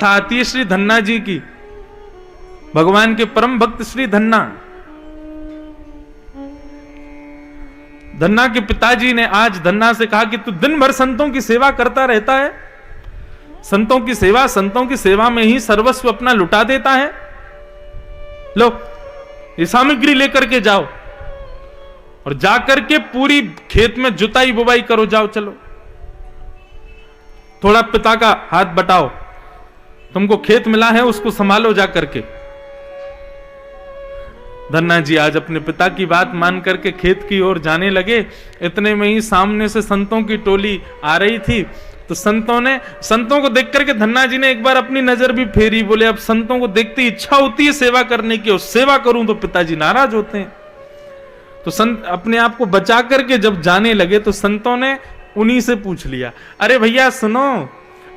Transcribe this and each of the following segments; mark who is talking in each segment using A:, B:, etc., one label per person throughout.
A: कथा आती है श्री धन्ना जी की, भगवान के परम भक्त श्री धन्ना। धन्ना के पिताजी ने आज धन्ना से कहा कि तू दिन भर संतों की सेवा करता रहता है, संतों की सेवा में ही सर्वस्व अपना लुटा देता है। लो ये सामग्री लेकर के जाओ और जाकर के पूरी खेत में जुताई बुवाई करो, जाओ चलो। थोड़ा पिता का हाथ बटाओ, तुमको खेत मिला है उसको संभालो जाकर के। धन्ना जी आज अपने पिता की बात मान करके खेत की ओर जाने लगे। इतने में ही सामने से संतों की टोली आ रही थी, तो संतों को देख करके धन्ना जी ने एक बार अपनी नजर भी फेरी। बोले अब संतों को देखते इच्छा होती है सेवा करने की, और सेवा करूं तो पिताजी नाराज होते हैं। तो संत अपने आप को बचा करके जब जाने लगे तो संतों ने उन्हीं से पूछ लिया, अरे भैया सुनो,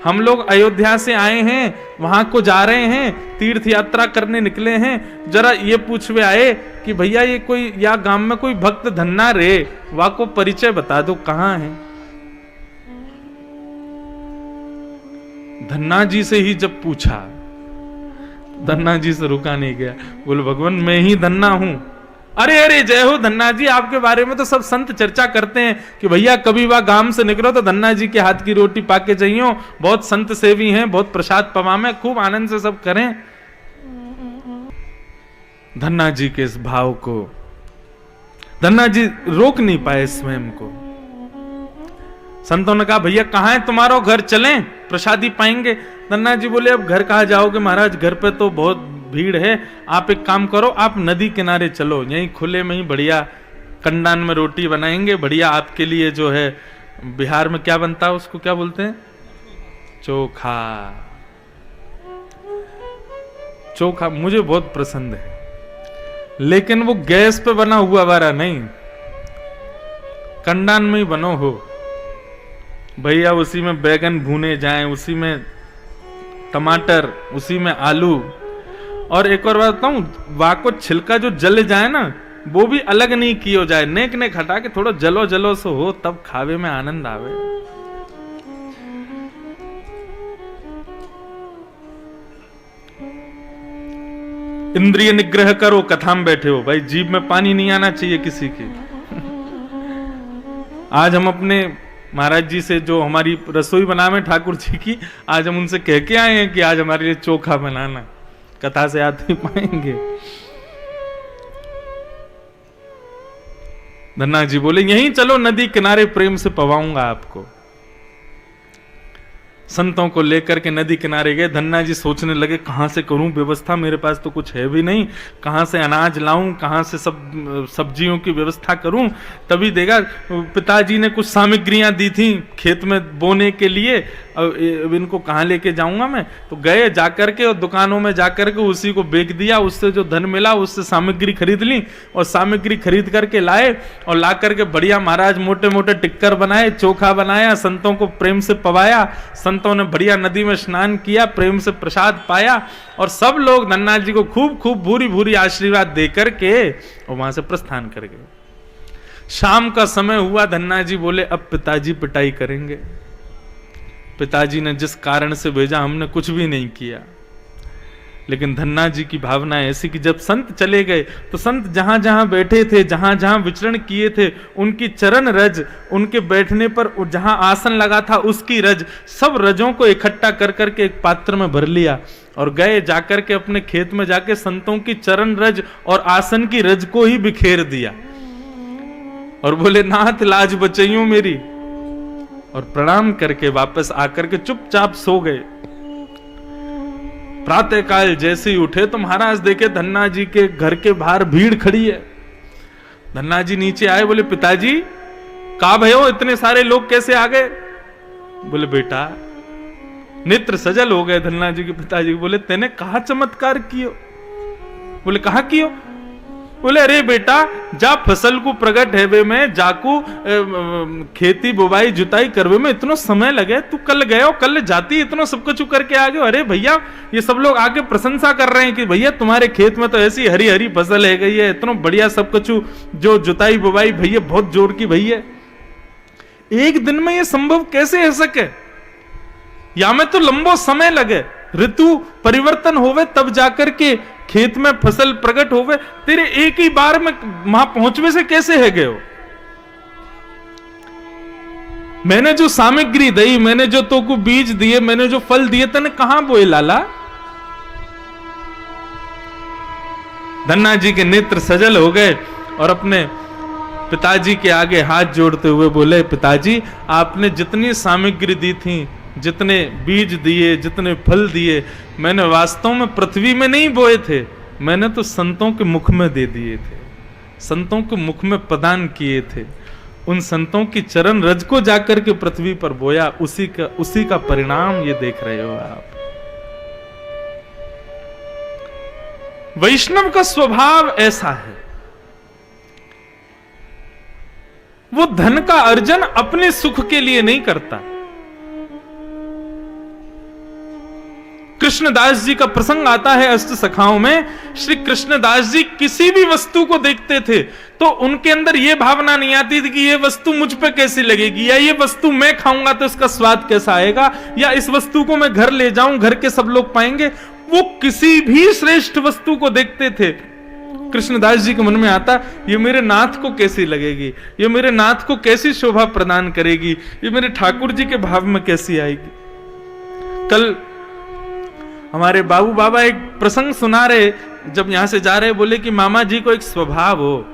A: हम लोग अयोध्या से आए हैं, वहां को जा रहे हैं, तीर्थ यात्रा करने निकले हैं, जरा ये पूछवे आए कि भैया ये कोई या गांव में कोई भक्त धन्ना रे, वा को परिचय बता दो कहां है। धन्ना जी से ही जब पूछा, धन्ना जी से रुका नहीं गया, बोले भगवान मैं ही धन्ना हूं। अरे अरे जय हो धन्ना जी, आपके बारे में तो सब संत चर्चा करते हैं कि भैया कभी वह गांव से निकलो तो धन्ना जी के हाथ की रोटी पाके जाइयो, बहुत संत सेवी हैं, बहुत प्रसाद पवा में, खूब आनंद से सब करें। धन्ना जी के इस भाव को धन्ना जी रोक नहीं पाए स्वयं को। संतों ने कहा भैया कहां है तुम्हारा घर, चलें प्रसादी पाएंगे। धन्ना जी बोले अब घर कहां जाओगे महाराज, घर पे तो बहुत भीड़ है, आप एक काम करो, आप नदी किनारे चलो, यहीं खुले में ही बढ़िया कंडान में रोटी बनाएंगे, बढ़िया आपके लिए जो है बिहार में क्या बनता है उसको क्या बोलते हैं, चोखा। चोखा मुझे बहुत पसंद है, लेकिन वो गैस पे बना हुआ वाला नहीं, कंडान में ही बनो हो भैया, उसी में बैगन भुने जाएं, उसी में टमाटर, उसी में आलू, और एक और बात बताऊं, वाको छिलका जो जल जाए ना वो भी अलग नहीं किया जाए, नेक नेक हटा के थोड़ा जलो जलो से हो, तब खावे में आनंद आवे। इंद्रिय निग्रह करो, कथा में बैठे हो भाई, जीभ में पानी नहीं आना चाहिए किसी की। आज हम अपने महाराज जी से जो हमारी रसोई बनावे ठाकुर जी की, आज हम उनसे कह के आए हैं कि आज हमारे लिए चोखा बनाना, कथा से याद नहीं पाएंगे। धन्ना जी बोले यहीं चलो नदी किनारे, प्रेम से पवाऊंगा आपको। संतों को लेकर के नदी किनारे गए। धन्ना जी सोचने लगे कहां से करूं व्यवस्था, मेरे पास तो कुछ है भी नहीं, कहां से अनाज लाऊं, कहां से सब सब्जियों की व्यवस्था करूं। तभी देखा पिताजी ने कुछ सामग्रियां दी थी खेत में बोने के लिए, अब इनको कहां लेके जाऊंगा मैं। तो गए जाकर के और दुकानों में जाकर के उसी को बेच दिया, उससे जो धन मिला उससे सामग्री खरीद ली, और सामग्री खरीद करके लाए, और ला करके बढ़िया महाराज मोटे मोटे टिक्कर बनाए, चोखा बनाया, संतों को प्रेम से पवाया। संतों ने बढ़िया नदी में स्नान किया, प्रेम से प्रसाद पाया, और सब लोग धन्ना जी को खूब खूब भूरी भूरी आशीर्वाद दे करके और वहां से प्रस्थान कर गए। शाम का समय हुआ, धन्ना जी बोले अब पिताजी पिटाई करेंगे। पिताजी ने जिस कारण से भेजा हमने कुछ भी नहीं किया, लेकिन धन्ना जी की भावना ऐसी कि जब संत चले गए तो संत जहां जहां बैठे थे, जहां जहां विचरण किए थे, उनकी चरण रज, उनके बैठने पर जहां आसन लगा था उसकी रज, सब रजों को इकट्ठा कर करके एक पात्र में भर लिया, और गए जाकर के अपने खेत में जाके संतों की चरण रज और आसन की रज को ही बिखेर दिया, और बोले नाथ लाज बचाइयो मेरी, और प्रणाम करके वापस आकर के चुपचाप सो गए। प्रातः काल जैसे ही उठे तो महाराज देखे धन्ना जी के घर के बाहर भीड़ खड़ी है। धन्ना जी नीचे आए, बोले पिताजी कहा भयो, इतने सारे लोग कैसे आ गए। बोले बेटा, नेत्र सजल हो गए धन्ना जी के पिताजी। बोले तेने कहा चमत्कार कियो। बोले कहा कियो। बोले अरे बेटा, जा फसल को प्रगट हेवे में जाकू खेती बुवाई जुताई करवे में इतना समय लगे, तू कल गयो, कल जाती इतना सब कुछ करके आ गयो। अरे भैया, ये सब लोग आके प्रशंसा कर रहे हैं कि भैया तुम्हारे खेत में तो ऐसी हरी हरी फसल है गई है, इतना बढ़िया सब कुछ जो जुताई बुवाई भैया बहुत जोर की भैया, एक दिन में ये संभव कैसे हो सके, या में तो लंबो समय लगे। ऋतु परिवर्तन होवे तब जाकर के खेत में फसल प्रकट होवे, तेरे एक ही बार में वहां पहुंचवे से कैसे है गए हो? मैंने जो सामग्री दी, मैंने जो तो को बीज दिए, मैंने जो फल दिए, तने कहां बोए लाला? धन्ना जी के नेत्र सजल हो गए और अपने पिताजी के आगे हाथ जोड़ते हुए बोले, पिताजी आपने जितनी सामग्री दी थी, जितने बीज दिए, जितने फल दिए, मैंने वास्तव में पृथ्वी में नहीं बोए थे, मैंने तो संतों के मुख में दे दिए थे, संतों के मुख में प्रदान किए थे। उन संतों की चरण रज को जाकर के पृथ्वी पर बोया, उसी का परिणाम ये देख रहे हो आप। वैष्णव का स्वभाव ऐसा है, वो धन का अर्जन अपने सुख के लिए नहीं करता। कृष्णदास जी का प्रसंग आता है अष्ट सखाओं में। श्री कृष्णदास जी किसी भी वस्तु को देखते थे तो उनके अंदर यह भावना नहीं आती थी कि यह वस्तु मुझ पे कैसी लगेगी, या ये वस्तु मैं खाऊंगा तो इसका स्वाद कैसा आएगा, या इस वस्तु को मैं घर ले जाऊं, घर के सब लोग पाएंगे। वो किसी भी श्रेष्ठ वस्तु को देखते थे, कृष्णदास जी के मन में आता, ये मेरे नाथ को कैसी लगेगी, ये मेरे नाथ को कैसी शोभा प्रदान करेगी, ये मेरे ठाकुर जी के भाव में कैसी आएगी। कल हमारे बाबू बाबा एक प्रसंग सुना रहे, जब यहां से जा रहे बोले कि मामा जी को एक स्वभाव हो।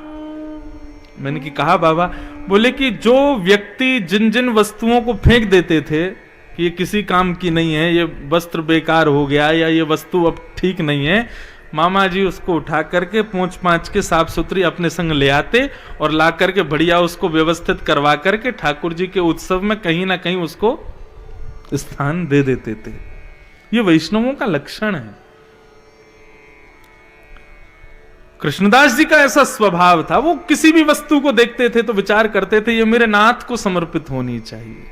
A: मैंने कि कहा बाबा? बोले कि जो व्यक्ति जिन जिन वस्तुओं को फेंक देते थे कि ये किसी काम की नहीं है, ये वस्त्र बेकार हो गया, या ये वस्तु अब ठीक नहीं है, मामा जी उसको उठा करके पोंछ पांछ के साफ सुथरी अपने संग ले आते और ला करके बढ़िया उसको व्यवस्थित करवा करके ठाकुर जी के उत्सव में कहीं ना कहीं उसको स्थान दे देते थे। ये वैष्णवों का लक्षण है। कृष्णदास जी का ऐसा स्वभाव था, वो किसी भी वस्तु को देखते थे तो विचार करते थे ये मेरे नाथ को समर्पित होनी चाहिए।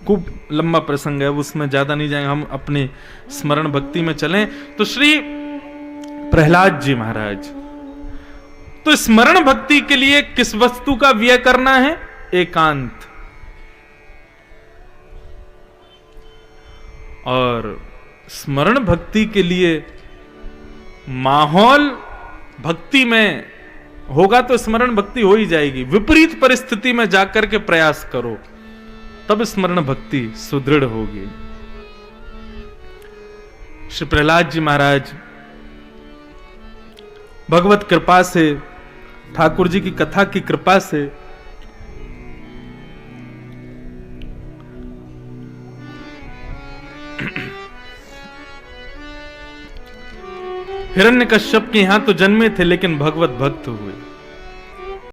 A: खूब लंबा प्रसंग है, उसमें ज्यादा नहीं जाएंगे, हम अपने स्मरण भक्ति में चलें। तो श्री प्रहलाद जी महाराज, तो स्मरण भक्ति के लिए किस वस्तु का व्यय करना है? एकांत। और स्मरण भक्ति के लिए माहौल भक्ति में होगा तो स्मरण भक्ति हो ही जाएगी। विपरीत परिस्थिति में जाकर के प्रयास करो तब स्मरण भक्ति सुदृढ़ होगी। श्री प्रहलाद जी महाराज भगवत कृपा से, ठाकुर जी की कथा की कृपा से हिरण्यकश्यप के यहां तो जन्मे थे लेकिन भगवत भक्त हुए।